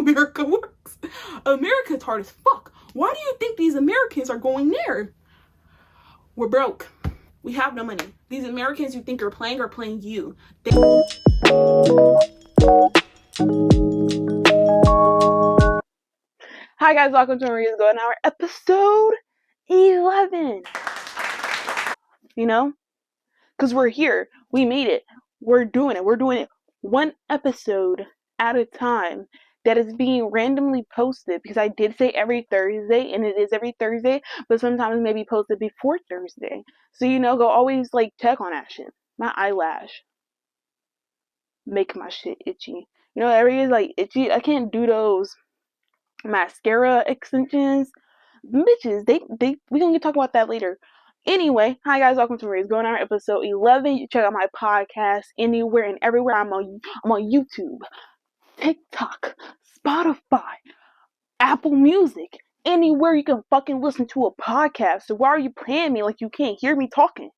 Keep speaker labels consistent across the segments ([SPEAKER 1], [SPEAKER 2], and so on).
[SPEAKER 1] America works. America's hard as fuck. Why do you think these Americans are going there? We're broke. We have no money. These Americans you think are playing you. Hi guys, welcome to Maria's Golden Hour, episode 11. You know? Because we're here. We made it. We're doing it. We're doing it one episode at a time that is being randomly posted, because I did say every Thursday, and it is every Thursday, but sometimes maybe posted before Thursday. So, go always, check on that shit. My eyelash make my shit itchy. Every is, itchy. I can't do those mascara extensions. Bitches, we gonna talk about that later. Anyway, hi guys, welcome to Maria's Golden Hour, episode 11. You check out my podcast anywhere and everywhere. I'm on YouTube, TikTok, Spotify, Apple Music, anywhere you can fucking listen to a podcast. So why are you playing me like you can't hear me talking?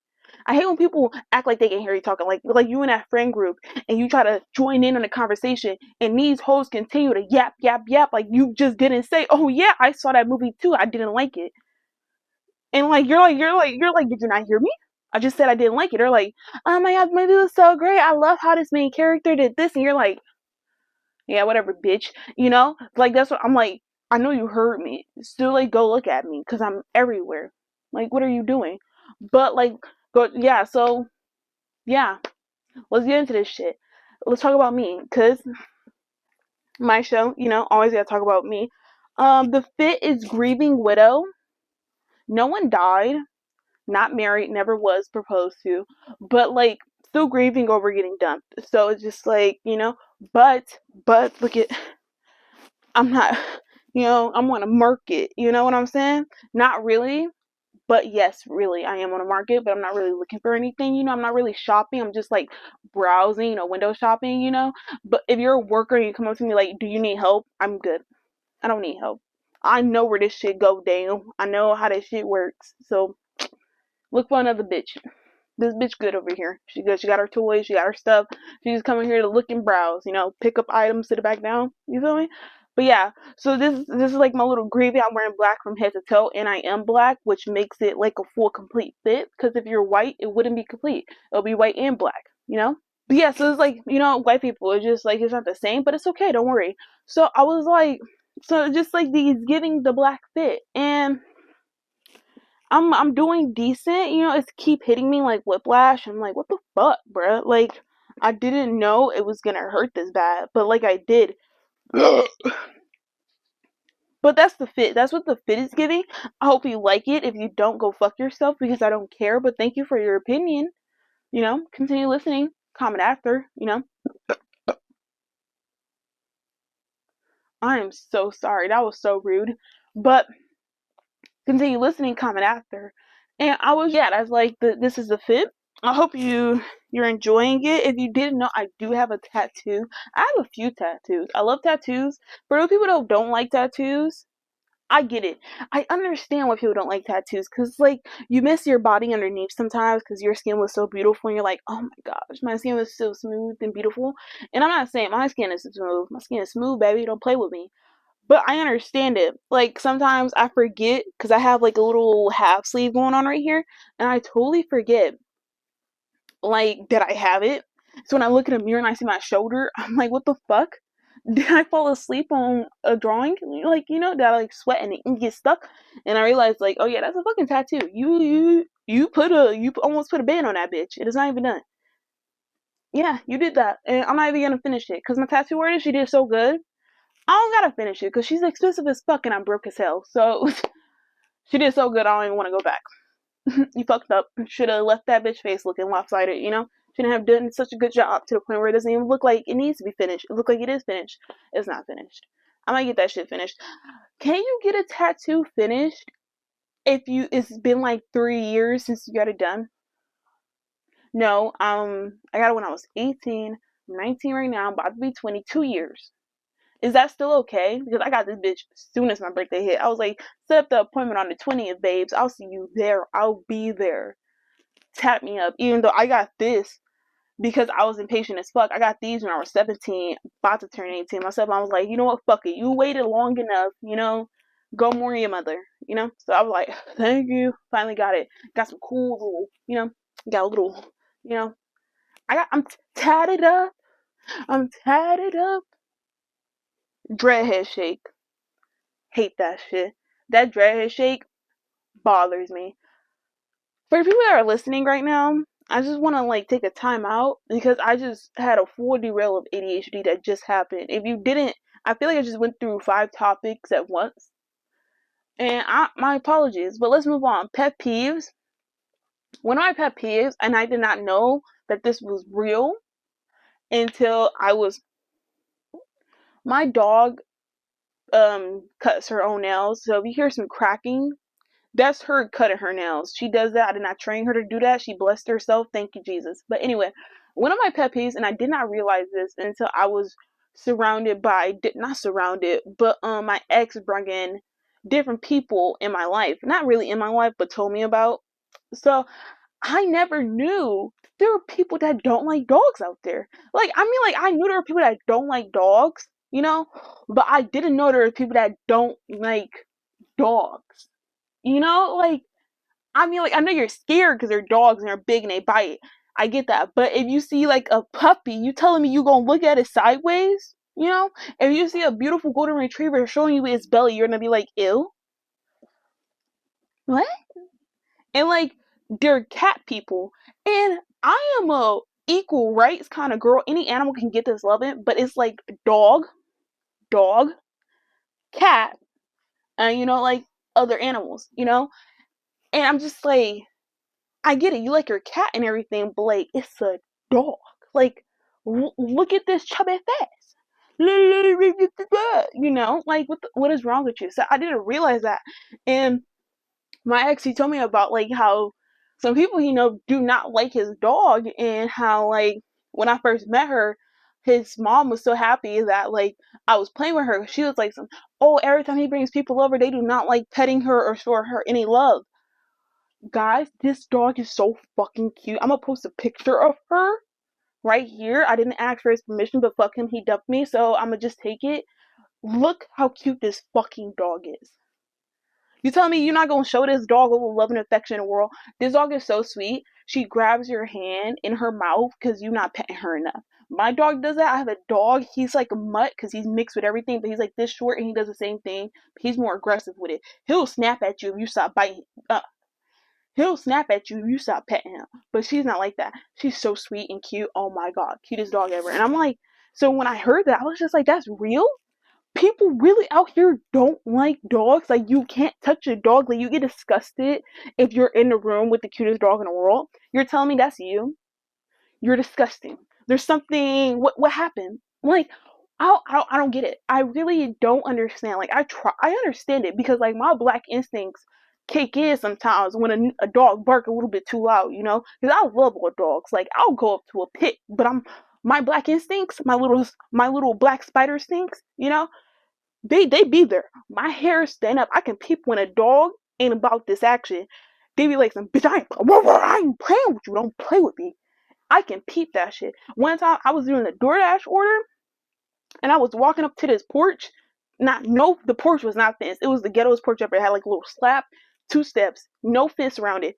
[SPEAKER 1] I hate when people act like they can hear you talking, like you in that friend group, and you try to join in on the conversation, and these hoes continue to yap, like you just didn't say, oh yeah, I saw that movie too, I didn't like it. And you're like, did you not hear me? I just said I didn't like it. Or oh my god, the movie was so great. I love how this main character did this. And you're like, yeah, whatever, bitch. That's what I'm like. I know you heard me. Still, go look at me, because I'm everywhere. What are you doing? But, yeah, so, yeah. Let's get into this shit. Let's talk about me, because my show, always gotta talk about me. The fit is grieving widow. No one died. Not married, never was proposed to, but still grieving over getting dumped. So it's just but look at, I'm not, I'm on a market, you know what I'm saying? Not really, but yes, really, I am on a market, but I'm not really looking for anything, I'm not really shopping. I'm just browsing, window shopping, but if you're a worker and you come up to me do you need help? I'm good. I don't need help. I know where this shit go down. I know how this shit works. So look for another bitch. This bitch good over here. She good. She got her toys. She got her stuff. She's coming here to look and browse. Pick up items, sit it back down. You feel me? But yeah. So this is my little gravy. I'm wearing black from head to toe, and I am black, which makes it a full complete fit. Because if you're white, it wouldn't be complete. It'll be white and black. But yeah. So it's white people. It's just it's not the same, but it's okay. Don't worry. So I was so just these giving the black fit, and I'm doing decent, it's keep hitting me like whiplash. I'm like, what the fuck, bruh? I didn't know it was gonna hurt this bad, but I did. But that's the fit. That's what the fit is giving. I hope you like it. If you don't, go fuck yourself, because I don't care, but thank you for your opinion. Continue listening. Comment after, I am so sorry. That was so rude. But continue listening, comment after. And that's this is the fit. I hope you're enjoying it. If you didn't know, I do have a tattoo. I have a few tattoos. I love tattoos. For those people that don't like tattoos, I get it. I understand why people don't like tattoos, because you miss your body underneath sometimes, because your skin was so beautiful, and you're like, oh my gosh, my skin was so smooth and beautiful. And I'm not saying my skin is smooth. My skin is smooth, baby. Don't play with me. But I understand it. Sometimes I forget, because I have a little half sleeve going on right here, and I totally forget that I have it. So when I look in a mirror and I see my shoulder, I'm like, what the fuck? Did I fall asleep on a drawing? Did I sweat and the ink get stuck? And I realized oh yeah, that's a fucking tattoo. You almost put a band on that bitch. It is not even done. Yeah, you did that. And I'm not even gonna finish it, because my tattoo artist, she did so good. I don't gotta finish it, because she's expensive as fuck and I'm broke as hell. So she did so good, I don't even want to go back. You fucked up. Should have left that bitch face looking lopsided, Shouldn't have done such a good job to the point where it doesn't even look like it needs to be finished. It looks like it is finished. It's not finished. I might get that shit finished. Can you get a tattoo finished if it's been 3 years since you got it done? No, I got it when I was 18. I'm 19 right now. I'm about to be 22 years. Is that still okay? Because I got this bitch as soon as my birthday hit. I was like, set up the appointment on the 20th, babes. I'll see you there. I'll be there. Tap me up. Even though I got this because I was impatient as fuck. I got these when I was 17, about to turn 18. Myself, I was like, you know what, fuck it. You waited long enough, go more your mother, So I was like, thank you. Finally got it. Got some cool little, got a little, you know. I'm tatted up. I'm tatted up. Dreadhead shake. Hate that shit. That dreadhead shake bothers me. For people that are listening right now, I just want to take a time out because I just had a full derail of ADHD that just happened. If you didn't, I feel like I just went through 5 topics at once. And my apologies, but let's move on. Pet peeves. One of my pet peeves, and I did not know that this was real until my dog cuts her own nails. So if you hear some cracking, that's her cutting her nails. She does that. I did not train her to do that. She blessed herself. Thank you, Jesus. But anyway, one of my pet peeves, and I did not realize this until I was not surrounded, but my ex brought in different people in my life. Not really in my life, but told me about. So I never knew there were people that don't like dogs out there. I knew there were people that don't like dogs, but I didn't know there were people that don't like dogs. I know you're scared because they're dogs and they're big and they bite. I get that. But if you see a puppy, you telling me you gonna look at it sideways? If you see a beautiful golden retriever showing you its belly, you're gonna be like, ew? What? And they're cat people. And I am a equal rights kind of girl. Any animal can get this loving, but it's dog, cat, and other animals, And I'm just like, I get it. You like your cat and everything, but it's a dog. Look at this chubby face. What is wrong with you? So I didn't realize that. And my ex, he told me about how some people do not like his dog, and how when I first met her, his mom was so happy that I was playing with her. She was like, every time he brings people over, they do not like petting her or show her any love. Guys, this dog is so fucking cute. I'm gonna post a picture of her right here. I didn't ask for his permission, but fuck him, he dumped me, so I'm gonna just take it. Look how cute this fucking dog is. You tell me you're not gonna show this dog a little love and affection in the world? This dog is so sweet. She grabs your hand in her mouth because you're not petting her enough. My dog does that. I have a dog. He's like a mutt because he's mixed with everything, but he's this short and he does the same thing. He's more aggressive with it. He'll snap at you if you stop biting. He'll snap at you if you stop petting him. But she's not like that. She's so sweet and cute. Oh my god, cutest dog ever. And I'm like, so when I heard that, I was just like, that's real? People really out here don't like dogs. You can't touch a dog. You get disgusted if you're in the room with the cutest dog in the world. You're telling me that's you? You're disgusting. There's something. What happened? I don't get it. I really don't understand. I understand it because my black instincts kick in sometimes when a dog bark a little bit too loud. Because I love all dogs. I'll go up to a pit, but my black instincts, my little black spider instincts. They be there. My hair stand up. I can peep when a dog ain't about this action. They be like, some bitch, I ain't playing with you. Don't play with me. I can peep that shit. One time I was doing a DoorDash order and I was walking up to this porch. The porch was not fenced. It was the ghettoest porch ever. It had a little slab, 2 steps, no fence around it.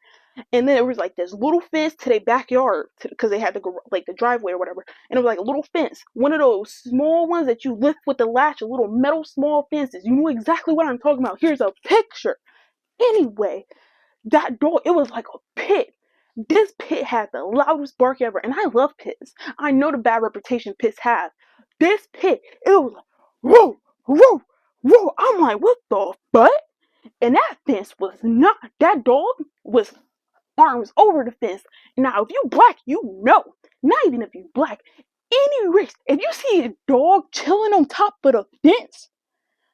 [SPEAKER 1] And then there was this little fence to their backyard because they had to go the driveway or whatever. And it was a little fence, one of those small ones that you lift with the latch, a little metal small fences. You know exactly what I'm talking about. Here's a picture. Anyway, that door, it was like a pit. This pit had the loudest bark ever, and I love pits. I know the bad reputation pits have. This pit, it was whoa, whoa, whoa. I'm like, what the fuck? And that fence was not, that dog was arms over the fence. Now, if you black, not even if you black, any race, if you see a dog chilling on top of the fence,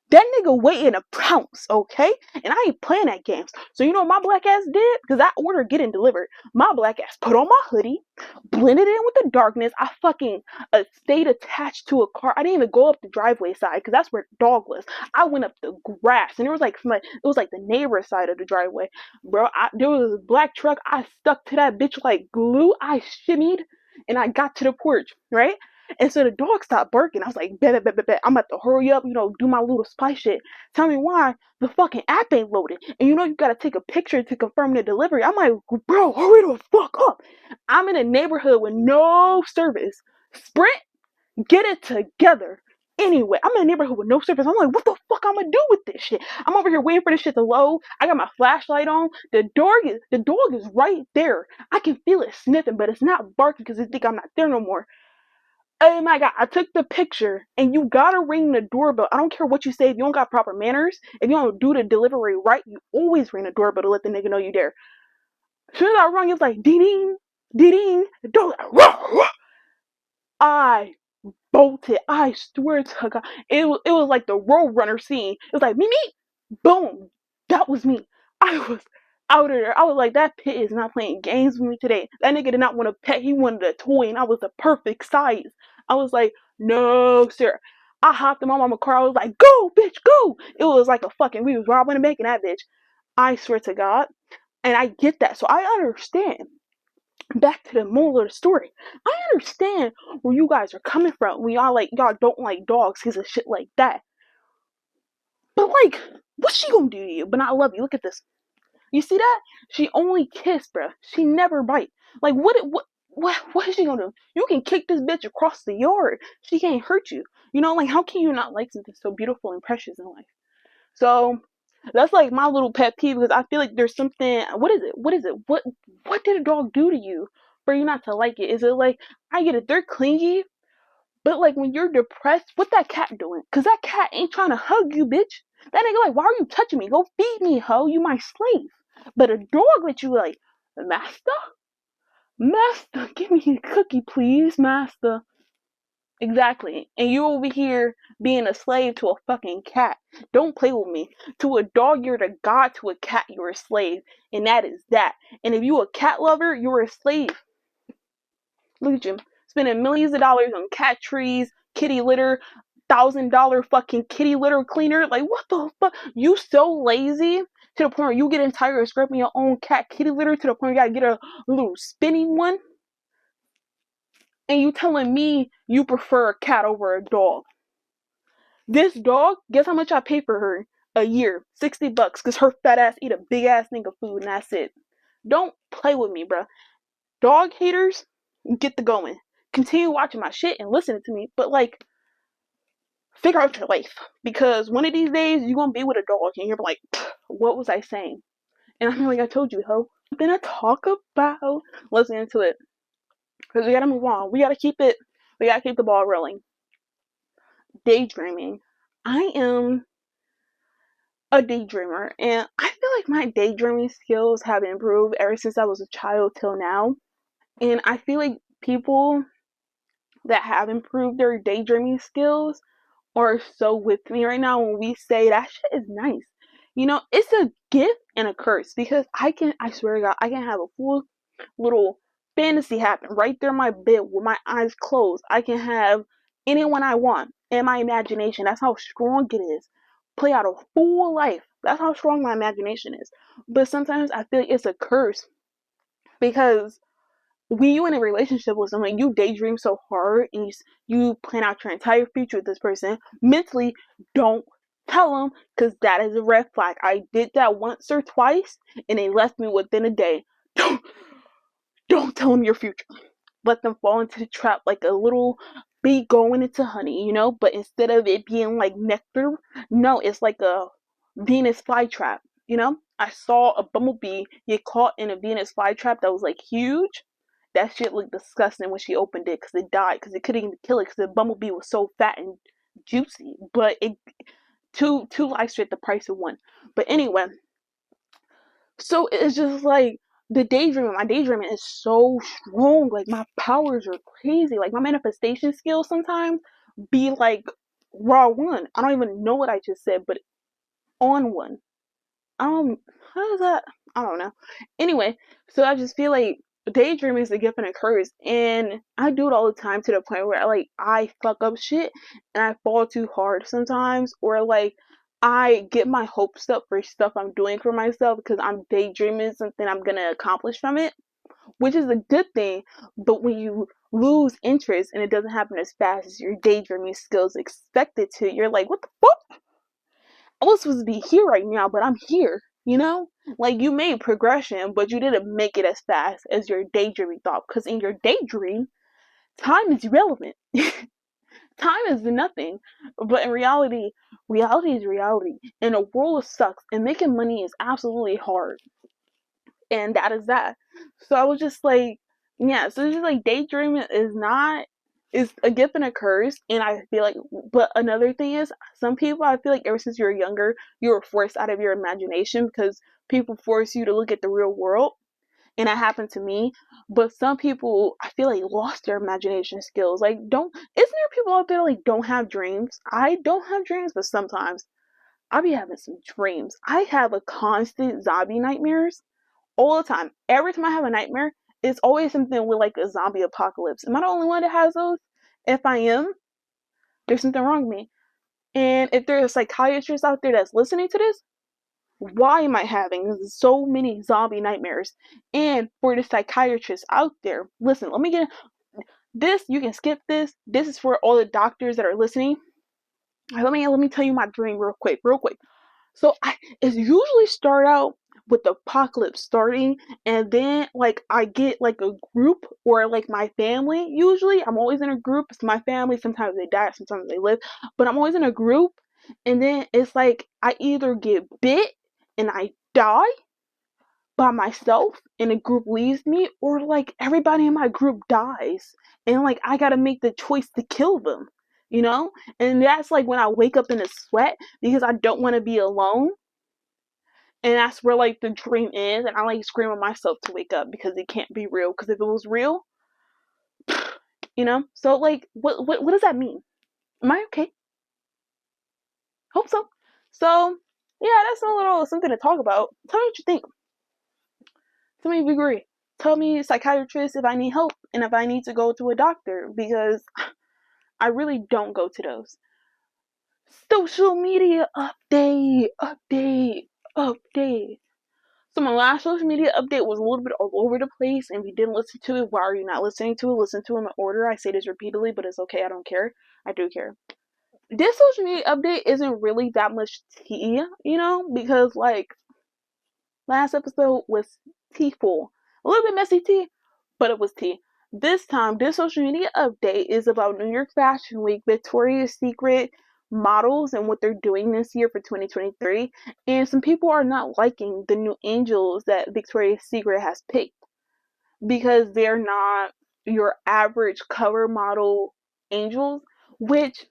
[SPEAKER 1] that nigga waiting to pounce, okay? And I ain't playing that games. So you know what my black ass did? Because that order getting delivered. My black ass put on my hoodie, blended in with the darkness. I fucking stayed attached to a car. I didn't even go up the driveway side because that's where the dog was. I went up the grass and it was the neighbor side of the driveway. Bro, there was a black truck. I stuck to that bitch like glue. I shimmied. and I got to the porch, right? And so the dog stopped barking. I was like, bet, bet, bet, bet, bet. I'm about to hurry up, do my little spy shit. Tell me why the fucking app ain't loaded. And you gotta take a picture to confirm the delivery. I'm like, bro, hurry the fuck up. I'm in a neighborhood with no service. Sprint, get it together. Anyway, I'm in a neighborhood with no service. I'm like, what the fuck I'm gonna do with this shit? I'm over here waiting for this shit to load. I got my flashlight on. The dog is right there. I can feel it sniffing, but it's not barking because it think I'm not there no more. Oh my god, I took the picture, and you gotta ring the doorbell. I don't care what you say. If you don't got proper manners, if you don't do the delivery right, you always ring the doorbell to let the nigga know you there. As soon as I rung, it was like ding ding, ding ding. The dog like, rah, rah. I bolted. I swear to God, it was like the Roadrunner scene. It was like me, boom. That was me. I was out of there. I was like, that pit is not playing games with me today. That nigga did not want a pet. He wanted a toy, and I was the perfect size. I was like, no, sir. I hopped in my mama's car. I was like, go, bitch, go. It was like we was robbing and making that bitch. I swear to God. And I get that. So I understand. Back to the moral of the story. I understand where you guys are coming from when y'all don't like dogs because of shit like that. But like, what's she gonna do to you? But I love you. Look at this. You see that? She only kiss, bruh. She never bite. Like what is she gonna do? You can kick this bitch across the yard. She can't hurt you. Like how can you not like something so beautiful and precious in life? So that's like my little pet peeve because I feel like there's something. What is it? What is it? What did a dog do to you for you not to like it? Is it like I get it? They're clingy, but like when you're depressed, what that cat doing? Cause that cat ain't trying to hug you, bitch. That nigga like, why are you touching me? Go feed me, ho. You my slave. But a dog that you like, master, master, give me a cookie, please, master. Exactly. And you over here being a slave to a fucking cat. Don't play with me. To a dog, you're the god. To a cat, you're a slave. And that is that. And if you a cat lover, you're a slave. Look at you. Spending millions of dollars on cat trees, kitty litter, $1,000 fucking kitty litter cleaner. Like, what the fuck? You so lazy to the point where you get tired of scraping your own cat kitty litter to the point where you gotta get a little spinning one. And you telling me you prefer a cat over a dog. This dog, guess how much I pay for her a year? $60 because her fat ass eat a big ass thing of food and that's it. Don't play with me, bruh. Dog haters, get the going. Continue watching my shit and listening to me, but like, figure out your life. Because one of these days, you're gonna be with a dog and you're like, what was I saying? And I'm like, I told you, ho. Then I talk about, let's get into it. Because we gotta move on. We gotta keep the ball rolling. Daydreaming. I am a daydreamer, and I feel like my daydreaming skills have improved ever since I was a child till now. And I feel like people that have improved their daydreaming skills are so with me right now when we say that shit is nice. It's a gift and a curse because I swear to God, I can have a full little fantasy happen right there in my bed with my eyes closed. I can have anyone I want in my imagination. That's how strong it is. Play out a full life. That's how strong my imagination is. But sometimes I feel like it's a curse because when you in a relationship with someone, you daydream so hard and you plan out your entire future with this person. Mentally, don't tell them because that is a red flag. I did that once or twice and they left me within a day. Don't tell them your future. Let them fall into the trap like a little bee going into honey, but instead of it being like nectar, no, it's like a Venus flytrap. I saw a bumblebee get caught in a Venus flytrap that was like huge. That shit looked disgusting when she opened it because it died because it couldn't even kill it because the bumblebee was so fat and juicy. But it two lives at the price of one. But anyway, so it's just like my daydreaming is so strong. Like my powers are crazy. Like my manifestation skills sometimes be like raw one. I don't even know what I just said, but on one. How is that? I don't know. Anyway, so I just feel like daydreaming is a gift and a curse, and I do it all the time to the point where I fuck up shit and I fall too hard sometimes, or like I get my hopes up for stuff I'm doing for myself because I'm daydreaming something I'm gonna accomplish from it, which is a good thing. But when you lose interest and it doesn't happen as fast as your daydreaming skills expect it to, you're like, what the fuck? I was supposed to be here right now, but I'm here, you know? Like, you made progression, but you didn't make it as fast as your daydreaming thought. Because in your daydream, time is irrelevant. Time is nothing. But in reality, reality is reality. And the world sucks. And making money is absolutely hard. And that is that. So I was just like, yeah, so it's just like daydreaming is a gift and a curse. And I feel like, but another thing is, some people, I feel like ever since you're younger, you were forced out of your imagination because people force you to look at the real world. And that happened to me. But some people, I feel like, lost their imagination skills. Like, isn't there people out there like don't have dreams? I don't have dreams, but sometimes I be having some dreams. I have a constant zombie nightmares all the time. Every time I have a nightmare, it's always something with like a zombie apocalypse. Am I the only one that has those? If I am, there's something wrong with me. And if there's a psychiatrist out there that's listening to this, why am I having so many zombie nightmares? And for the psychiatrists out there, listen, let me get this. You can skip this. This is for all the doctors that are listening. Let me tell you my dream real quick. So it usually start out with the apocalypse starting, and then like I get like a group or like my family. Usually, I'm always in a group. It's my family. Sometimes they die, sometimes they live, but I'm always in a group. And then it's like I either get bit and I die by myself, and the group leaves me, or like everybody in my group dies, and like I gotta make the choice to kill them. You know, and that's like when I wake up in a sweat because I don't want to be alone, and that's where like the dream is, and I like scream at myself to wake up because it can't be real, because if it was real, you know. So like what does that mean? Am I okay? Hope so. So yeah, that's a little something to talk about. Tell me what you think. Tell me if you agree. Tell me, psychiatrist, if I need help and if I need to go to a doctor, because I really don't go to those. Social media update. So my last social media update was a little bit all over the place, and if you didn't listen to it, why are you not listening to it? Listen to it in order. I say this repeatedly, but it's okay. I don't care. I do care. This social media update isn't really that much tea, you know, because like last episode was teaful. A little bit messy tea, but it was tea. This time, this social media update is about New York Fashion Week, Victoria's Secret models, and what they're doing this year for 2023. And some people are not liking the new angels that Victoria's Secret has picked because they're not your average cover model angels, which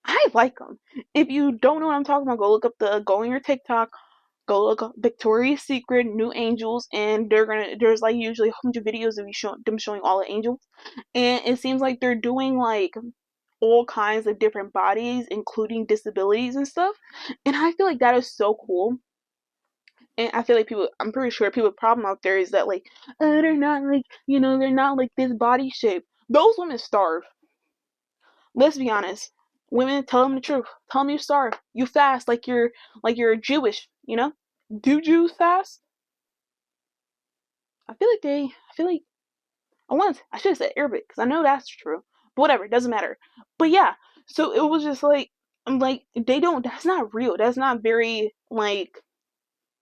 [SPEAKER 1] I like them. If you don't know what I'm talking about, go on your TikTok, go look up Victoria's Secret new angels, and there's like usually a bunch of videos of them showing all the angels, and it seems like they're doing like all kinds of different bodies, including disabilities and stuff, and I feel like that is so cool. And I feel like I'm pretty sure people's problem out there is that like, they're not like, they're not like this body shape. Those women starve. Let's be honest. Women, tell them the truth. Tell them you starve. You fast like you're Jewish. Do Jews fast? I feel like I should have said Arabic because I know that's true. But whatever, it doesn't matter. But yeah, so it was just like, I'm like, that's not real. That's not very, like,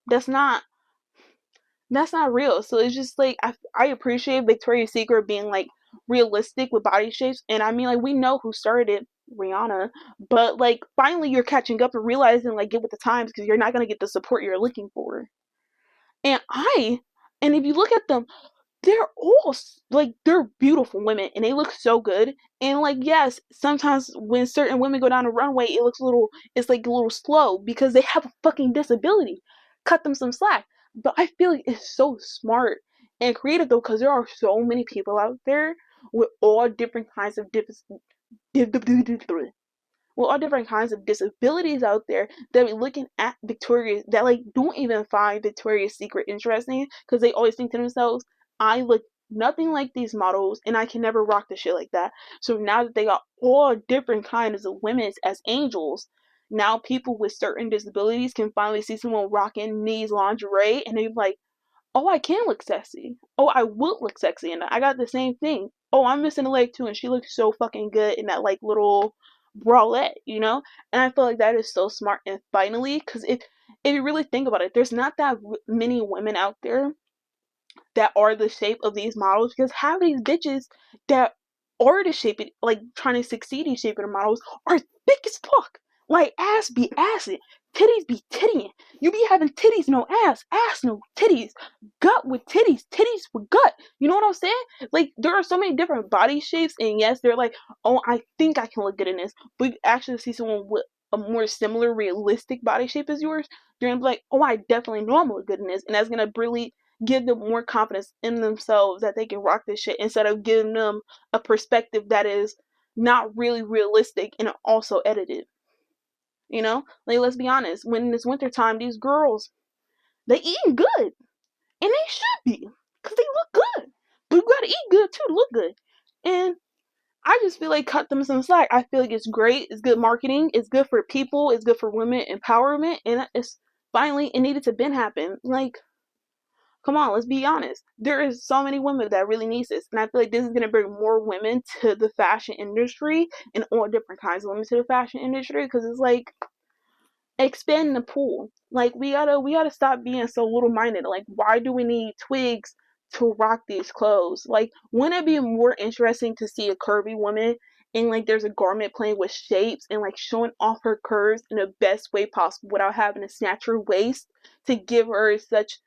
[SPEAKER 1] that's not, that's not real. So it's just like, I appreciate Victoria's Secret being like realistic with body shapes. And I mean, like, we know who started it, Rihanna. But like, finally you're catching up and realizing, like, get with the times because you're not going to get the support you're looking for. And and if you look at them, they're all like, they're beautiful women and they look so good. And like, yes, sometimes when certain women go down a runway, it's like a little slow because they have a fucking disability. Cut them some slack. But I feel like it's so smart and creative though, because there are so many people out there with all different kinds of well, all different kinds of disabilities out there that be looking at Victoria's, that like don't even find Victoria's Secret interesting because they always think to themselves, I look nothing like these models and I can never rock the shit like that. So now that they got all different kinds of women as angels, now people with certain disabilities can finally see someone rocking these lingerie and they're like, oh, I can look sexy. Oh, I will look sexy, and I got the same thing. oh, I'm missing a leg too, and she looks so fucking good in that like little bralette, you know? And I feel like that is so smart. And finally, because if you really think about it, there's not that many women out there that are the shape of these models, because half of these bitches that are the shape, like trying to succeed in shaping the models, are thick as fuck. Like ass be assing, titties be tittying. You be having titties no ass, ass no titties, gut with titties, titties with gut. You know what I'm saying? Like there are so many different body shapes, and yes, they're like, oh, I think I can look good in this, but you actually see someone with a more similar, realistic body shape as yours, you're gonna be like, oh, I definitely know I'm look good in this, and that's gonna really give them more confidence in themselves that they can rock this shit, instead of giving them a perspective that is not really realistic and also edited. You know, like let's be honest, when it's winter time, these girls, they eating good, and they should be, because they look good. But you gotta eat good too to look good. And I just feel like cut them some slack. I feel like it's great, it's good marketing, it's good for people, it's good for women empowerment, and it's finally, it needed to been happen. Like, come on, let's be honest. There is so many women that really need this, and I feel like this is gonna bring more women to the fashion industry, and all different kinds of women to the fashion industry, because it's like expand the pool. Like we gotta stop being so little minded. Like, why do we need twigs to rock these clothes? Like, wouldn't it be more interesting to see a curvy woman and like there's a garment playing with shapes and like showing off her curves in the best way possible without having to snatch her waist to give her such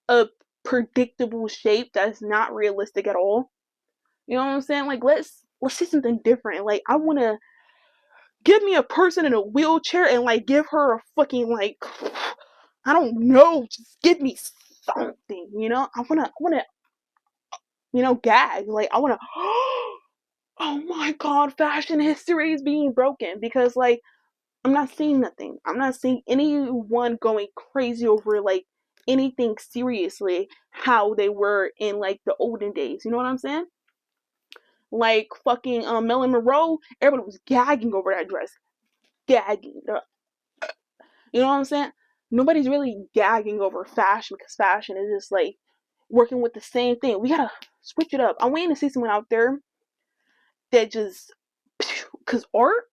[SPEAKER 1] a predictable shape that's not realistic at all. You know what I'm saying? Like let's see something different. Like I wanna give me a person in a wheelchair and like give her a fucking like I don't know, just give me something, you know? I wanna gag. Like I wanna oh my god, fashion history is being broken, because like I'm not seeing nothing. I'm not seeing anyone going crazy over like anything seriously how they were in like the olden days. You know what I'm saying? Like fucking Marilyn Monroe, everybody was gagging over that dress. Gagging. You know what I'm saying? Nobody's really gagging over fashion, because fashion is just like working with the same thing. We gotta switch it up. I'm waiting to see someone out there that just, because art,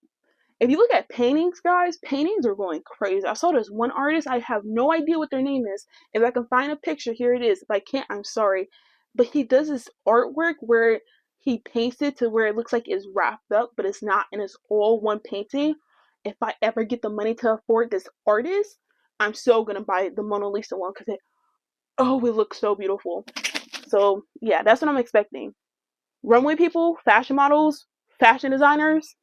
[SPEAKER 1] if you look at paintings, guys, paintings are going crazy. I saw this one artist, I have no idea what their name is. If I can find a picture, here it is. If I can't, I'm sorry. But he does this artwork where he paints it to where it looks like it's wrapped up, but it's not, and it's all one painting. If I ever get the money to afford this artist, I'm so gonna buy the Mona Lisa one, because it looks so beautiful. So yeah, that's what I'm expecting. Runway people, fashion models, fashion designers,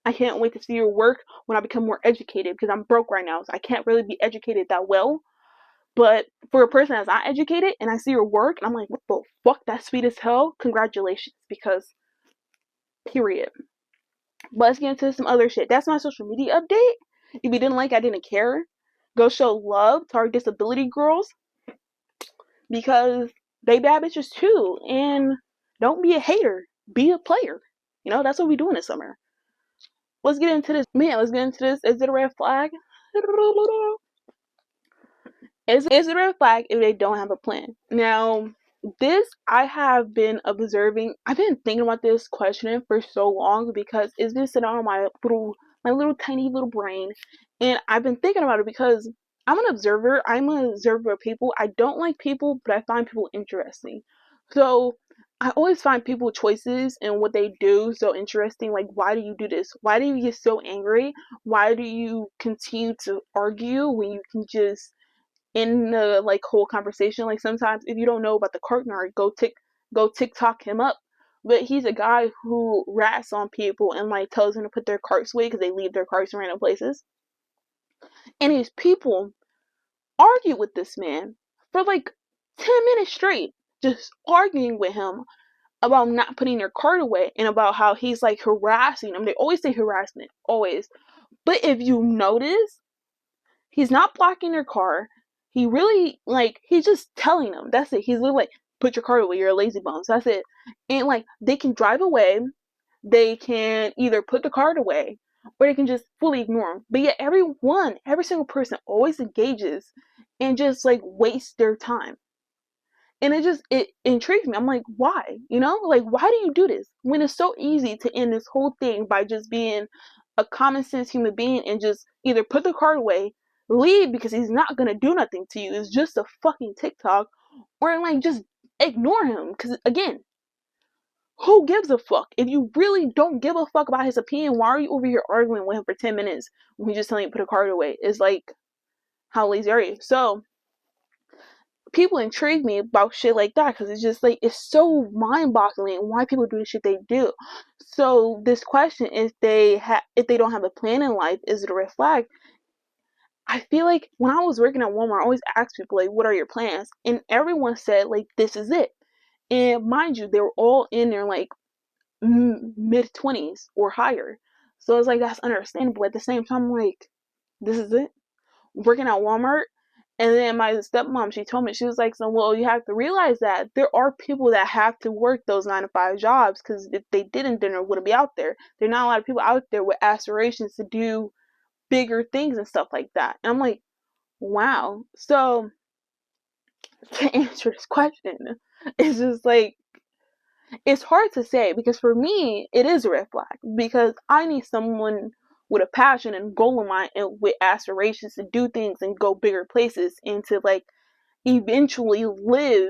[SPEAKER 1] I can't wait to see your work when I become more educated, because I'm broke right now, so I can't really be educated that well. But for a person that's not educated and I see your work and I'm like, what the fuck, that's sweet as hell, congratulations, because period. But let's get into some other shit. That's my social media update. If you didn't like, I didn't care. Go show love to our disability girls, because they bad bitches too. And don't be a hater, be a player. You know, that's what we doing this summer. Let's get into this. Man, let's get into this. Is it a red flag? Is it a red flag if they don't have a plan? Now, this I have been observing. I've been thinking about this question for so long, because it's been sitting on my little tiny little brain, and I've been thinking about it because I'm an observer. I'm an observer of people. I don't like people, but I find people interesting. So I always find people choices and what they do so interesting. Like, why do you do this? Why do you get so angry? Why do you continue to argue when you can just in the like whole conversation? Like sometimes if you don't know about the partner, go TikTok him up. But he's a guy who rats on people and like tells them to put their carts away because they leave their carts in random places. And these people argue with this man for like 10 minutes straight, just arguing with him about not putting their cart away and about how he's like harassing them. They always say harassment, always. But if you notice, he's not blocking their car. He really, like, he's just telling them. That's it. He's literally like, put your car away, you're a lazy bum. So that's it. And, like, they can drive away. They can either put the cart away or they can just fully ignore him. But yet, every single person always engages and just, like, wastes their time. And it intrigues me. I'm like, why? Like, why do you do this when it's so easy to end this whole thing by just being a common sense human being and just either put the card away, leave because he's not gonna do nothing to you. It's just a fucking TikTok, or like just ignore him. Because again, who gives a fuck? If you really don't give a fuck about his opinion, why are you over here arguing with him for 10 minutes when he's just telling you to put a card away? It's like, how lazy are you? So people intrigue me about shit like that because it's just like, it's so mind-boggling why people do the shit they do. So this question, if they don't have a plan in life, is it a red flag? I feel like when I was working at Walmart, I always asked people like, what are your plans? And everyone said like, this is it. And mind you, they were all in their like mid-20s or higher. So it's like, that's understandable. At the same time, I'm like, this is it? Working at Walmart? And then my stepmom, she told me, she was like, so, well, you have to realize that there are people that have to work those 9 to 5 jobs, because if they didn't, then it wouldn't be out there. There are not a lot of people out there with aspirations to do bigger things and stuff like that. And I'm like, wow. So to answer this question, it's just like, it's hard to say, because for me, it is a red flag, because I need someone with a passion and goal in mind and with aspirations to do things and go bigger places and to like eventually live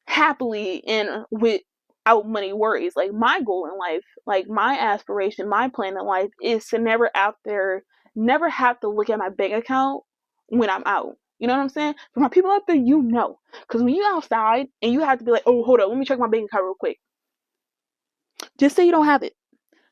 [SPEAKER 1] happily and without money worries. Like, my goal in life, like my aspiration, my plan in life is to never have to look at my bank account when I'm out. You know what I'm saying? For my people out there, because when you outside and you have to be like, oh, hold up, let me check my bank account real quick. Just say you don't have it.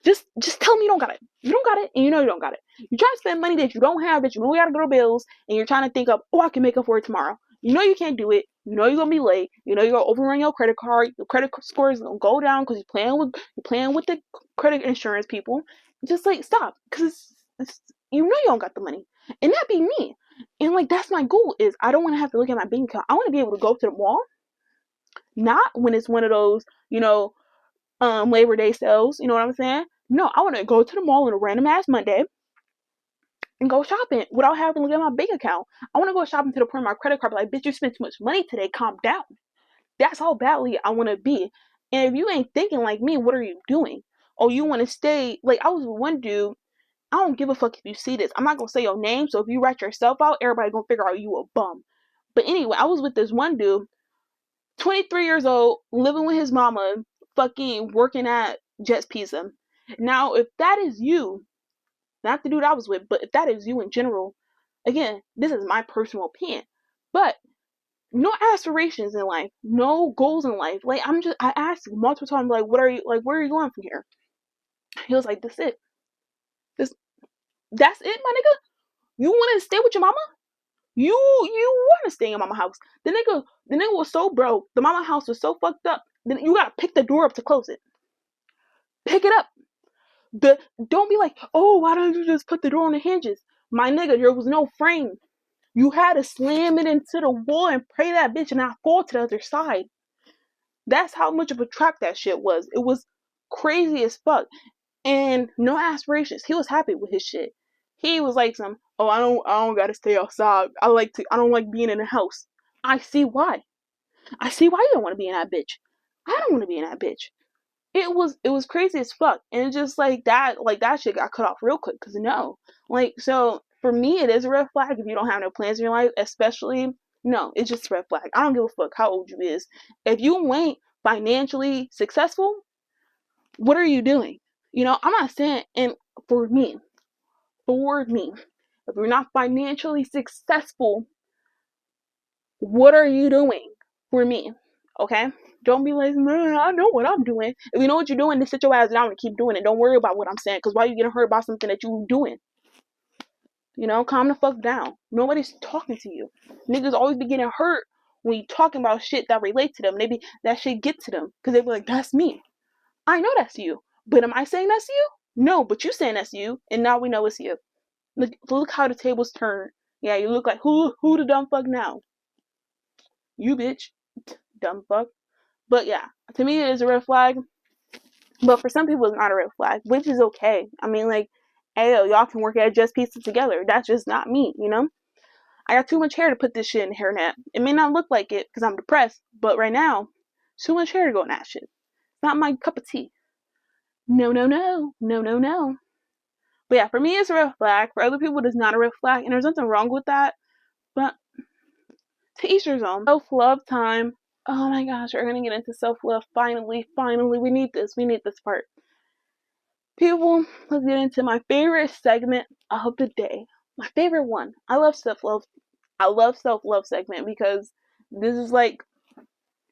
[SPEAKER 1] Just tell me you don't got it. You don't got it, and you know you don't got it. You try to spend money that you don't have, that you know you gotta go to bills, and you're trying to think of, oh, I can make up for it tomorrow. You know you can't do it. You know you're gonna be late. You know you're gonna overrun your credit card. Your credit score is gonna go down because you're playing with the credit insurance people. Just like, stop, because you know you don't got the money, and that be me. And like, that's my goal. Is I don't want to have to look at my bank account. I want to be able to go to the mall, not when it's one of those, Labor Day sales. You know what I'm saying? No, I want to go to the mall on a random ass Monday and go shopping without having to look at my bank account. I want to go shopping to the point of my credit card, like, bitch, you spent too much money today. Calm down. That's how badly I want to be. And if you ain't thinking like me, what are you doing? Oh, you want to stay? Like, I was with one dude. I don't give a fuck if you see this. I'm not gonna say your name, so if you rat yourself out, everybody gonna figure out you a bum. But anyway, I was with this one dude, 23 years old, living with his mama, fucking working at Jet's Pizza. Now, if that is you, not the dude I was with, but if that is you in general, again, this is my personal opinion. But no aspirations in life, no goals in life. Like, I asked him multiple times, like, where are you going from here? He was like, that's it. That's it, my nigga? You want to stay with your mama? You want to stay in your mama house? The nigga was so broke. The mama house was so fucked up. Then you gotta pick the door up to close it. Pick it up. Don't be like, oh, why don't you just put the door on the hinges? My nigga, there was no frame. You had to slam it into the wall and pray that bitch and not fall to the other side. That's how much of a trap that shit was. It was crazy as fuck. And no aspirations. He was happy with his shit. He was like I don't gotta stay outside. I don't like being in the house. I see why. I see why you don't want to be in that bitch. I don't want to be in that bitch. It was crazy as fuck, and just like that shit got cut off real quick, because no, like, so for me it is a red flag if you don't have no plans in your life, especially. No, it's just a red flag. I don't give a fuck how old you is. If you ain't financially successful, what are you doing? I'm not saying, and for me, if you're not financially successful, what are you doing? For me, okay? Don't be like, man, I know what I'm doing. If you know what you're doing, then sit your ass down and keep doing it. Don't worry about what I'm saying, because why are you getting hurt about something that you're doing? Calm the fuck down. Nobody's talking to you. Niggas always be getting hurt when you talking about shit that relate to them. Maybe that shit get to them, because they be like, that's me. I know that's you. But am I saying that's you? No, but you saying that's you, and now we know it's you. Look how the tables turn. Yeah, you look like, who the dumb fuck now? You, bitch. Dumb fuck. But yeah, to me it is a red flag. But for some people it's not a red flag, which is okay. I mean, like, hey, y'all can work at Just Pizza together. That's just not me, I got too much hair to put this shit in hair net. It may not look like it because I'm depressed, but right now, too much hair to go in that shit. It's not my cup of tea. No, no, no. No, no, no. But yeah, for me, it's a red flag. For other people, it's not a red flag, and there's nothing wrong with that. But to each their own. Self-love time. Oh my gosh, we're gonna get into self-love. Finally, we need this. We need this part. People, let's get into my favorite segment of the day. My favorite one. I love self-love. I love self-love segment because this is like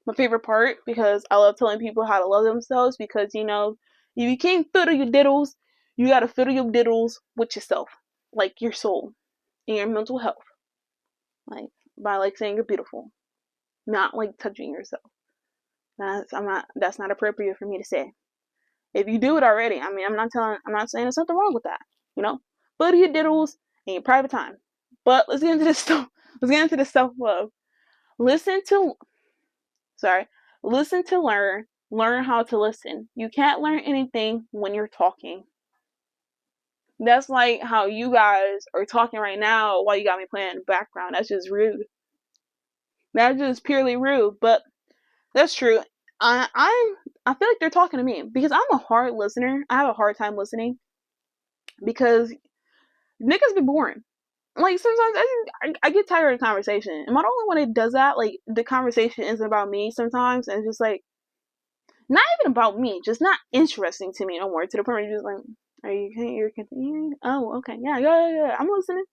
[SPEAKER 1] my favorite part because I love telling people how to love themselves because, you know, if you can't fiddle your diddles, you gotta fiddle your diddles with yourself. Like your soul and your mental health. Like, by like saying you're beautiful. Not like touching yourself. That's not appropriate for me to say. If you do it already, I mean, I'm not saying there's something wrong with that, you know. Fiddle your diddles in your private time. But let's get into this stuff. Let's get into the self-love. Listen to learn how to listen. You can't learn anything when you're talking. That's like how you guys are talking right now while you got me playing in the background. That's just rude. That's just purely rude, but that's true. I feel like they're talking to me because I'm a hard listener. I have a hard time listening because niggas be boring. Like sometimes I get tired of the conversation. Am I the only one that does that? Like the conversation isn't about me sometimes, and it's just like not even about me, just not interesting to me no more. To the point where you're just like, you're continuing? Oh, okay, yeah. I'm listening,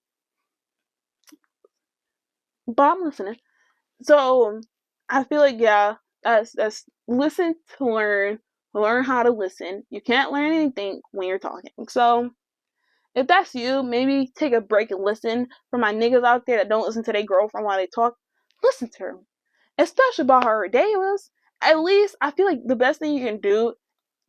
[SPEAKER 1] but I'm listening. So I feel like that's listen to learn how to listen. You can't learn anything when you're talking. So if that's you, maybe take a break and listen. For my niggas out there that don't listen to their girlfriend while they talk, listen to her. Especially about how her day was. At least I feel like the best thing you can do,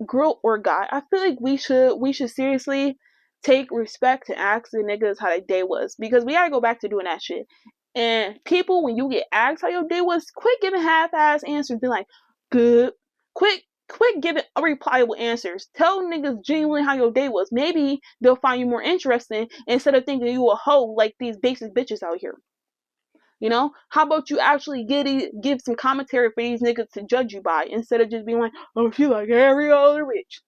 [SPEAKER 1] girl or guy, I feel like we should seriously take respect to ask the niggas how their day was. Because we gotta go back to doing that shit. And people, when you get asked how your day was, quit giving half-ass answers. Be like, good. Quit giving replyable answers. Tell niggas genuinely how your day was. Maybe they'll find you more interesting instead of thinking you a hoe like these basic bitches out here. You know? How about you actually give some commentary for these niggas to judge you by instead of just being like, oh, she like every other bitch.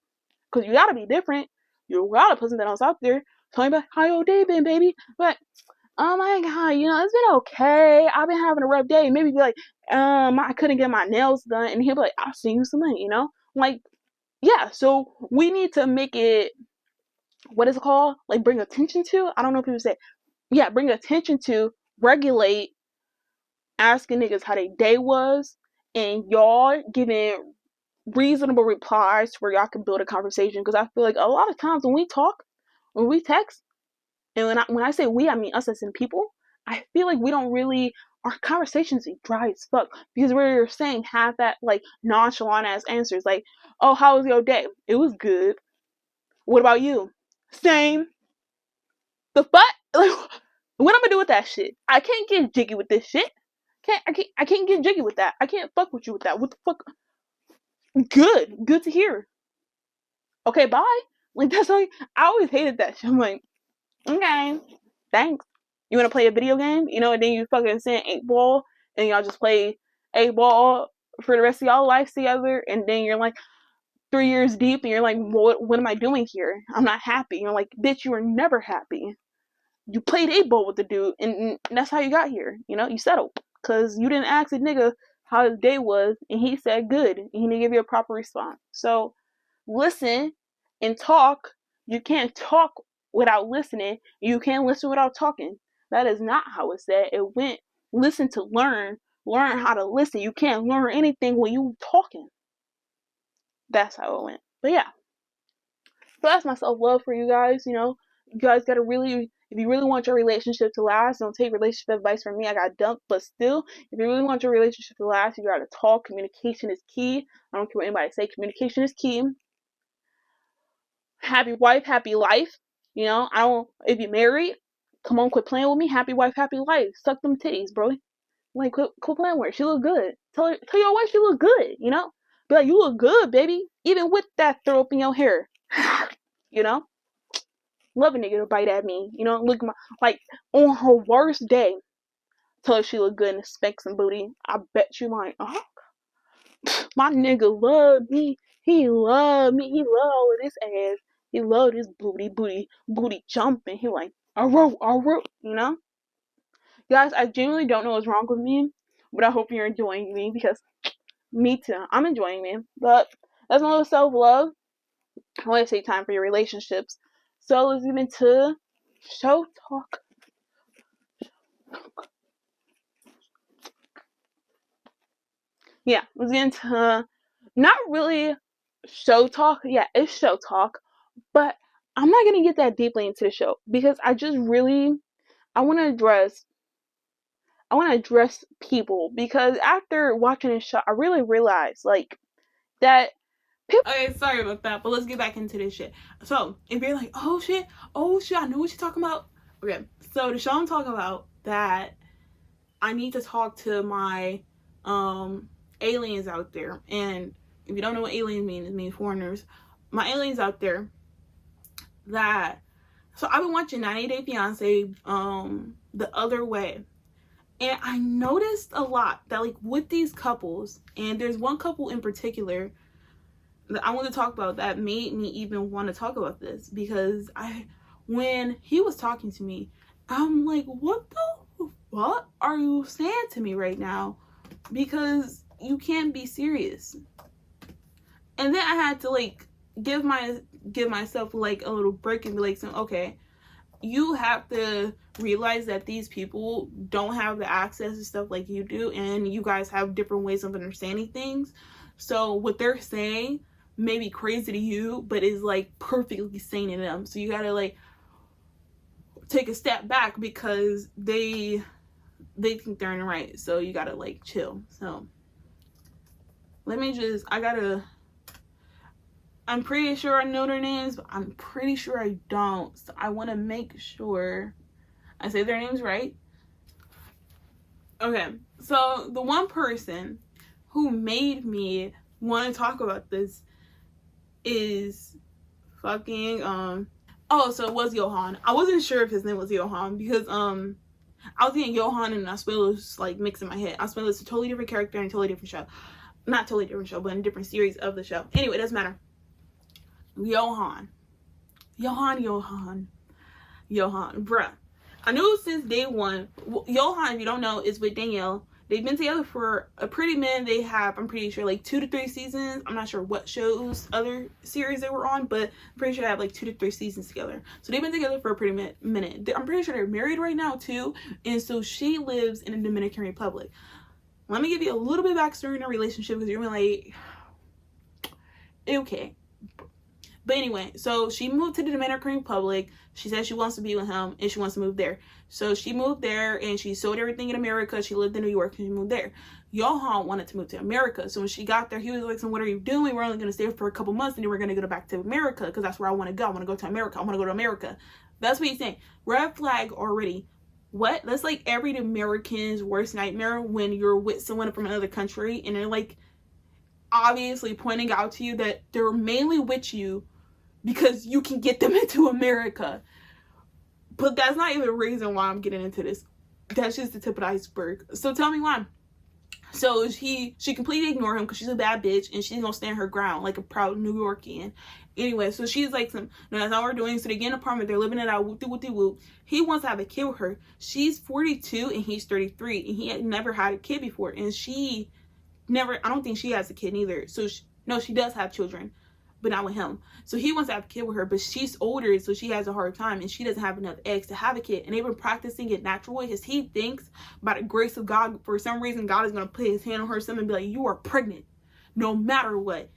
[SPEAKER 1] Because you gotta be different. You gotta put something else out there. Tell me about how your day been, baby. But oh my god, you know, it's been okay. I've been having a rough day. Maybe be like, I couldn't get my nails done. And he'll be like, I'll send you some money, you know? Like, yeah, so we need to make it, what is it called? Like, bring attention to? I don't know if people say, yeah, bring attention to, regulate, asking niggas how their day was, and y'all giving reasonable replies where y'all can build a conversation. Because I feel like a lot of times when we text, and when I say we, I mean us as in people, I feel like we don't really, our conversations be dry as fuck because we're saying half that like nonchalant ass answers like, oh, how was your day? It was good. What about you? Same. The fuck? Like, what I'm gonna do with that shit? I can't get jiggy with this shit. I can't get jiggy with that. I can't fuck with you with that. What the fuck? Good to hear. Okay, bye. Like that's like I always hated that shit. I'm like, okay, thanks. You want to play a video game, you know, and then you fucking send 8-ball, and y'all just play 8-ball for the rest of y'all life together, and then you're like 3 years deep, and you're like, what am I doing here? I'm not happy. You're like, bitch, you were never happy. You played 8-ball with the dude, and that's how you got here. You know, you settled because you didn't ask a nigga how his day was, and he said good, and he didn't give you a proper response. So listen and talk. You can't talk without listening. You can't listen without talking. That is not how it said. It went listen to learn how to listen. You can't learn anything when you talking. That's how it went. But yeah. So that's my self-love for you guys, you know. You guys gotta really, if you really want your relationship to last, don't take relationship advice from me. I got dumped, but still, if you really want your relationship to last, you gotta talk. Communication is key. I don't care what anybody say. Communication is key. Happy wife, happy life. You know, if you're married, come on, quit playing with me. Happy wife, happy life. Suck them titties, bro. Like, quit playing with her. She look good. Tell your wife she look good, you know? Be like, you look good, baby. Even with that throw up in your hair. You know? Love a nigga to bite at me. You know, look like on her worst day. Tell her she look good in spank some booty. I bet you like, my nigga love me. He love me. He love all of this ass. He love this booty jumping. He like, arrow, you know? Guys, I genuinely don't know what's wrong with me, but I hope you're enjoying me because me too. I'm enjoying me. But that's my little self-love. I want to say time for your relationships. So let's get into show talk. Yeah, let's get into not really show talk. Yeah, it's show talk, but I'm not gonna get that deeply into the show because I want to address people because after watching this show, I really realized like that people. Okay, sorry about that, but let's get back into this shit. So if you're like, oh shit, I know what you're talking about. Okay, so the show I'm talking about that I need to talk to my aliens out there, and if you don't know what aliens mean, it means foreigners. My aliens out there that. So I've been watching 90 Day Fiance the other way. And I noticed a lot that like with these couples, and there's one couple in particular that I want to talk about that made me even want to talk about this because when he was talking to me, I'm like, what the fuck are you saying to me right now? Because you can't be serious. And then I had to like give myself like a little break and be like, okay, you have to realize that these people don't have the access to stuff like you do, and you guys have different ways of understanding things. So what they're saying may be crazy to you, but is like perfectly sane to them. So you gotta like take a step back because they think they're in the right. So you gotta like chill. So I'm pretty sure I know their names, but I'm pretty sure I don't. So I want to make sure I say their names right. Okay, so the one person who made me want to talk about this is fucking so it was Johan. I wasn't sure if his name was Johan because I was getting Johan and Asuelos like mixed in my head. Asuelos is a totally different character and a totally different show. Not totally different show, but in a different series of the show. Anyway, it doesn't matter. Johan, bruh. I knew since day one. Johan, if you don't know, is with Danielle. They've been together for a pretty minute. They have, I'm pretty sure, like 2 to 3 seasons. I'm not sure what shows, other series they were on, but I'm pretty sure they have like 2 to 3 seasons together. So they've been together for a pretty minute. I'm pretty sure they're married right now too. And so she lives in the Dominican Republic. Let me give you a little bit of backstory in their relationship because you're gonna be like, okay. But anyway, so she moved to the Dominican Republic. She said she wants to be with him and she wants to move there. So she moved there and she sold everything in America. She lived in New York and she moved there. Johan wanted to move to America. So when she got there, he was like, so what are you doing? We're only going to stay for a couple months and then we're going to go back to America because that's where I want to go. I want to go to America. I want to go to America. That's what he's saying. Red flag already. What? That's like every American's worst nightmare when you're with someone from another country and they're like obviously pointing out to you that they're mainly with you because you can get them into America. But that's not even the reason why I'm getting into this. That's just the tip of the iceberg. So tell me why. So she completely ignored him because she's a bad bitch and she's gonna stand her ground like a proud New Yorkian. Anyway, so she's like, no, that's not what we're doing. So they get an apartment, they're living it out, whoop-de-whoop-de-whoop. He wants to have a kid with her. She's 42 and he's 33 and he had never had a kid before. And she never, I don't think she has a kid either. So she does have children, but not with him. So he wants to have a kid with her, but she's older, so she has a hard time, and she doesn't have enough eggs to have a kid. And they've been practicing it natural way because he thinks, by the grace of God, for some reason, God is going to put his hand on her son and be like, you are pregnant, no matter what.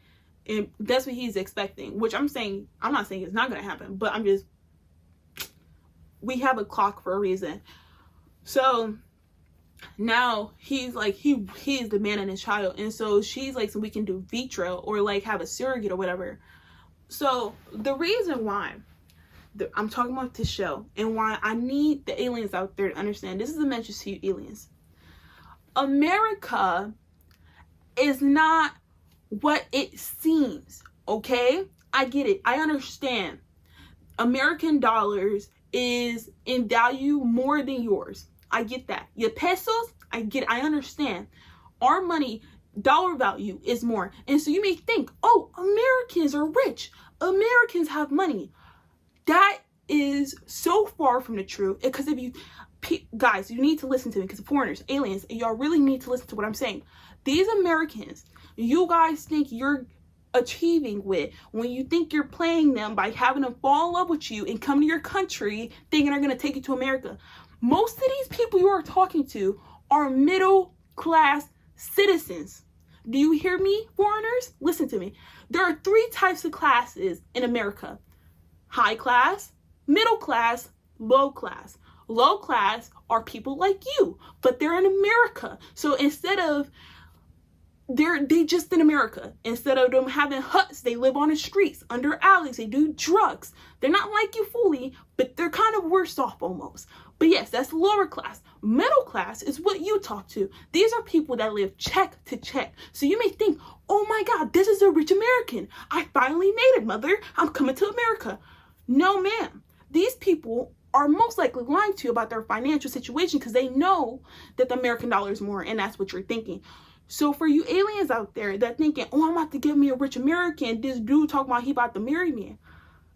[SPEAKER 1] And that's what he's expecting, which I'm not saying it's not going to happen, but we have a clock for a reason. So now he's like, he is the man in his child. And so she's like, so we can do vitro or like have a surrogate or whatever. So the reason why I'm talking about this show and why I need the aliens out there to understand, this is a message to you aliens. America is not what it seems, okay? I get it. I understand. American dollars is in value more than yours. I get that. Your pesos, I get it. I understand. Our money, dollar value is more. And so you may think, oh, Americans are rich. Americans have money. That is so far from the truth. Because if you, guys, you need to listen to me, because foreigners, aliens, y'all really need to listen to what I'm saying. These Americans, you guys think you're achieving with when you think you're playing them by having them fall in love with you and come to your country thinking they're going to take you to America. Most of these people you are talking to are middle class citizens. Do you hear me, foreigners? Listen to me. There are 3 types of classes in America: high class, middle class, low class. Low class are people like you, but they're in America. So instead of they just in America. Instead of them having huts, they live on the streets, under alleys, they do drugs. They're not like you fully, but they're kind of worse off almost. But yes, that's lower class. Middle class is what you talk to. These are people that live check to check. So you may think, oh my God, this is a rich American. I finally made it, mother. I'm coming to America. No, ma'am. These people are most likely lying to you about their financial situation because they know that the American dollar is more, and that's what you're thinking. So for you aliens out there that thinking, oh, I'm about to give me a rich American, this dude talking about he about to marry me.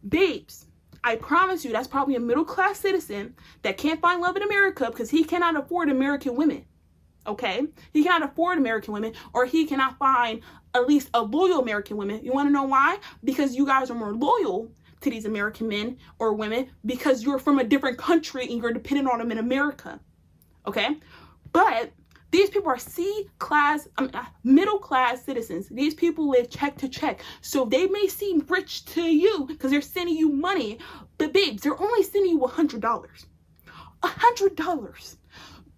[SPEAKER 1] Babes, I promise you that's probably a middle class citizen that can't find love in America because he cannot afford American women. Okay? He cannot afford American women, or he cannot find at least a loyal American woman. You want to know why? Because you guys are more loyal to these American men or women because you're from a different country and you're dependent on them in America. Okay? But these people are middle class citizens. These people live check to check. So they may seem rich to you because they're sending you money. But babes, they're only sending you $100. $100.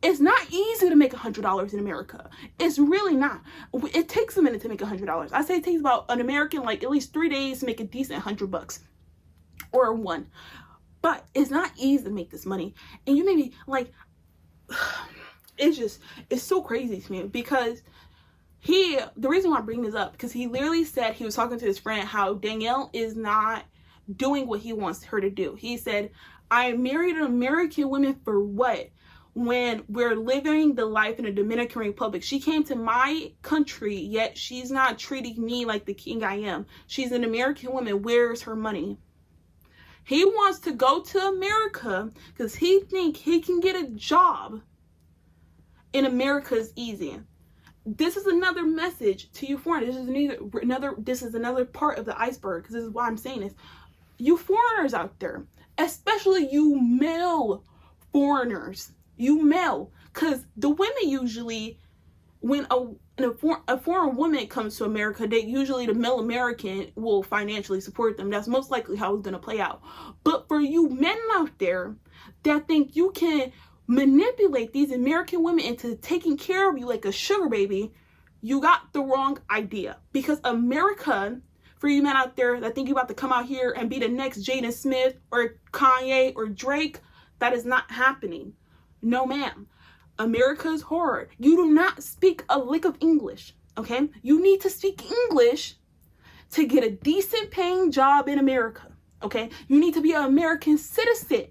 [SPEAKER 1] It's not easy to make $100 in America. It's really not. It takes a minute to make $100. I say it takes about an American, like at least 3 days to make a decent $100 or one. But it's not easy to make this money. And you may be like, it's so crazy to me because the reason why I bring this up, because he literally said, he was talking to his friend how Danielle is not doing what he wants her to do. He said, I married an American woman for what? When we're living the life in the Dominican Republic. She came to my country, yet she's not treating me like the king I am. She's an American woman. Where's her money? He wants to go to America because he thinks he can get a job in America is easy. This is another message to you foreigners. This is another part of the iceberg, because this is why I'm saying this. You foreigners out there, especially you male foreigners, because the women usually, when a foreign woman comes to America, the male American will financially support them. That's most likely how it's going to play out. But for you men out there that think you can manipulate these American women into taking care of you like a sugar baby, you got the wrong idea. Because America, for you men out there that think you're about to come out here and be the next Jaden Smith or Kanye or Drake, that is not happening. No, ma'am. America is hard. You do not speak a lick of English, okay? You need to speak English to get a decent paying job in America, okay? You need to be an American citizen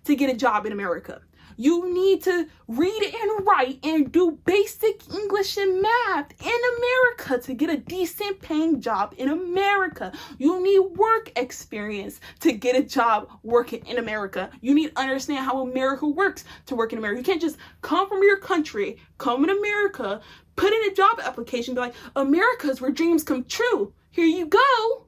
[SPEAKER 1] to get a job in America. You need to read and write and do basic English and math in America to get a decent paying job in America. You need work experience to get a job working in America. You need to understand how America works to work in America. You can't just come from your country, come in America, put in a job application, be like, America's where dreams come true. Here you go.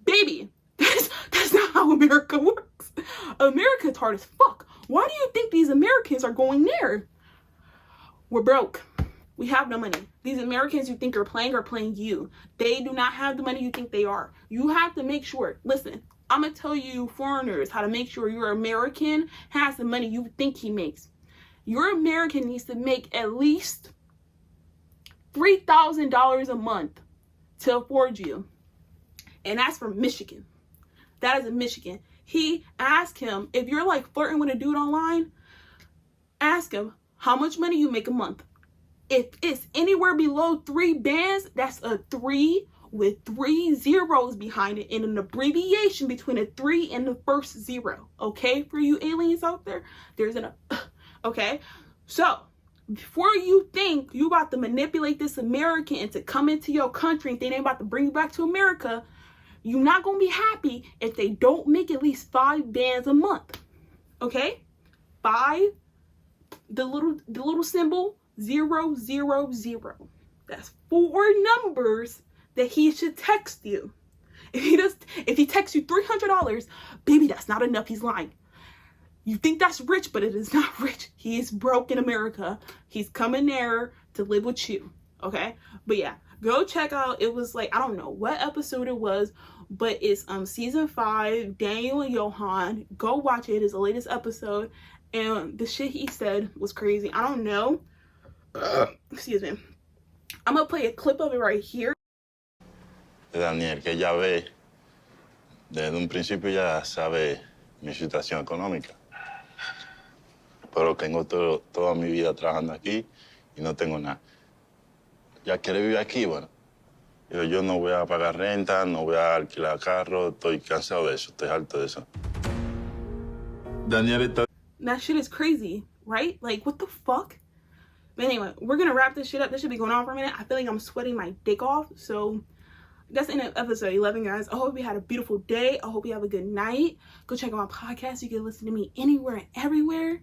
[SPEAKER 1] Baby, that's not how America works. America's hard as fuck. Why do you think these Americans are going there? We're broke. We have no money. These Americans you think are playing you. They do not have the money you think they are. You have to make sure. Listen, I'm going to tell you foreigners how to make sure your American has the money you think he makes. Your American needs to make at least $3,000 a month to afford you. And that's from Michigan. That is in Michigan. He asked him, if you're like flirting with a dude online, ask him how much money you make a month. If it's anywhere below 3 bands, that's a 3 with 3 zeros behind it and an abbreviation between a 3 and the first 0. Okay, for you aliens out there, there's an Okay? So, before you think you about to manipulate this American into come into your country and think they about to bring you back to America, you're not going to be happy if they don't make at least 5 bands a month. Okay? 5, the little symbol 000. That's 4 numbers that he should text you. If he texts you $300, baby, that's not enough. He's lying. You think that's rich, but it is not rich. He is broke in America. He's coming there to live with you. Okay? But yeah, go check out. It was like, I don't know what episode it was, but it's season 5, Daniel and Johan. Go watch it. It's the latest episode. And the shit he said was crazy. I don't know. Excuse me. I'm gonna play a clip of it right here.
[SPEAKER 2] Daniel, que ya ve, desde un principio ya sabe mi situación económica. Pero tengo toda mi vida trabajando aquí y no tengo nada. Ya quiere vivir aquí, bueno. Yo no voy a pagar renta, no voy a alquilar carro, estoy cansado de eso, estoy harto de eso. Daniel está...
[SPEAKER 1] That shit is crazy, right? Like, what the fuck? But anyway, we're gonna wrap this shit up. This should be going on for a minute. I feel like I'm sweating my dick off. So that's the end of episode 11, guys. I hope you had a beautiful day. I hope you have a good night. Go check out my podcast. You can listen to me anywhere and everywhere.